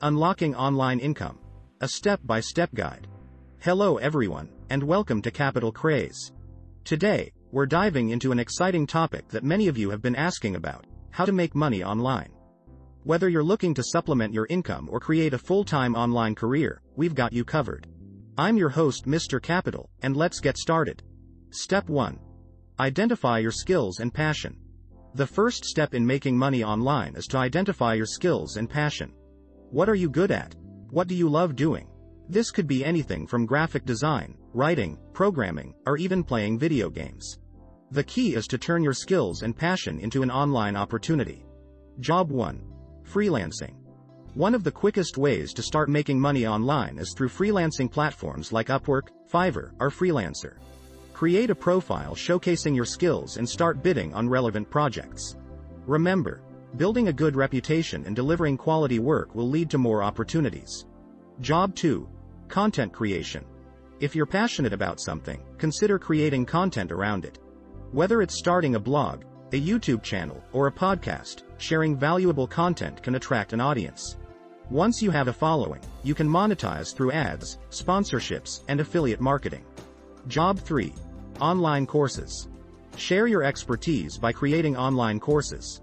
Unlocking Online Income, a step-by-step guide. Hello everyone, and welcome to Capital Craze. Today, we're diving into an exciting topic that many of you have been asking about: how to make money online. Whether you're looking to supplement your income or create a full-time online career, we've got you covered. I'm your host, Mr. Capital, and let's get started. Step 1. Identify your skills and passion. The first step in making money online is to identify your skills and passion. What are you good at? What do you love doing? This could be anything from graphic design, writing, programming, or even playing video games. The key is to turn your skills and passion into an online opportunity. Job 1. Freelancing. One of the quickest ways to start making money online is through freelancing platforms like Upwork, Fiverr, or Freelancer. Create a profile showcasing your skills and start bidding on relevant projects. Remember, building a good reputation and delivering quality work will lead to more opportunities. Job 2. Content creation. If you're passionate about something, consider creating content around it. Whether it's starting a blog, a YouTube channel, or a podcast, sharing valuable content can attract an audience. Once you have a following, you can monetize through ads, sponsorships, and affiliate marketing. Job 3. Online courses. Share your expertise by creating online courses.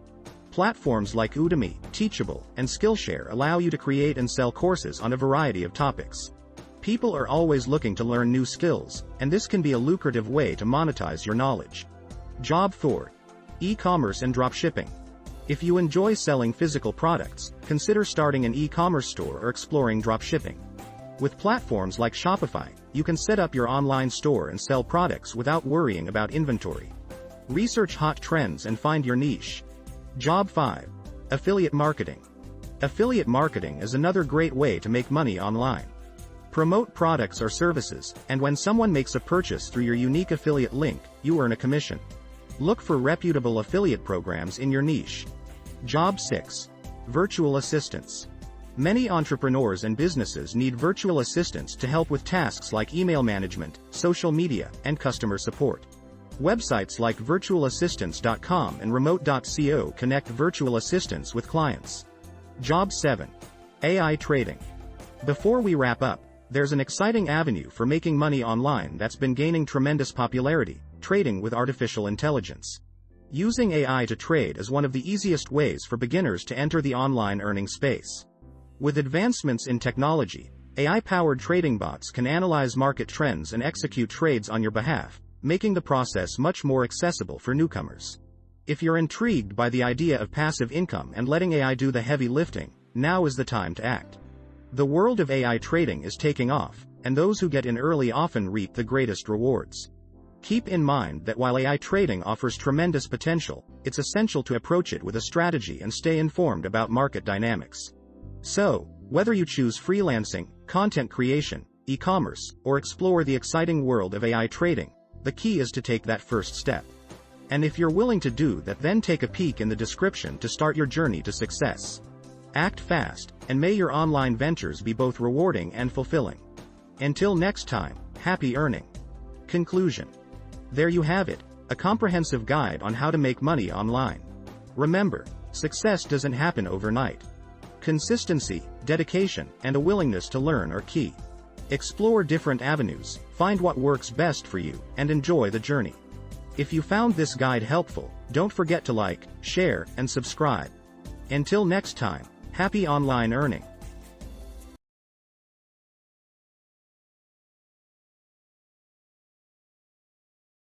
Platforms like Udemy, Teachable, and Skillshare allow you to create and sell courses on a variety of topics. People are always looking to learn new skills, and this can be a lucrative way to monetize your knowledge. Job 4. E-commerce and dropshipping. If you enjoy selling physical products, consider starting an e-commerce store or exploring dropshipping. With platforms like Shopify, you can set up your online store and sell products without worrying about inventory. Research hot trends and find your niche. Job 5. Affiliate marketing. Affiliate marketing is another great way to make money online. Promote products or services, and when someone makes a purchase through your unique affiliate link, you earn a commission. Look for reputable affiliate programs in your niche. Job 6. Virtual assistants. Many entrepreneurs and businesses need virtual assistants to help with tasks like email management, social media, and customer support. Websites like virtualassistants.com and remote.co connect virtual assistants with clients. Job 7. AI trading. Before we wrap up, there's an exciting avenue for making money online that's been gaining tremendous popularity: trading with artificial intelligence. Using AI to trade is one of the easiest ways for beginners to enter the online earning space. With advancements in technology, AI-powered trading bots can analyze market trends and execute trades on your behalf, making the process much more accessible for newcomers. If you're intrigued by the idea of passive income and letting AI do the heavy lifting, now is the time to act. The world of AI trading is taking off, and those who get in early often reap the greatest rewards. Keep in mind that while AI trading offers tremendous potential, it's essential to approach it with a strategy and stay informed about market dynamics. So, whether you choose freelancing, content creation, e-commerce, or explore the exciting world of AI trading, the key is to take that first step. And if you're willing to do that, then take a peek in the description to start your journey to success. Act fast, and may your online ventures be both rewarding and fulfilling. Until next time, happy earning. Conclusion. There you have it, a comprehensive guide on how to make money online. Remember, success doesn't happen overnight. Consistency, dedication, and a willingness to learn are key. Explore different avenues, find what works best for you, and enjoy the journey. If you found this guide helpful, don't forget to like, share, and subscribe. Until next time, happy online earning.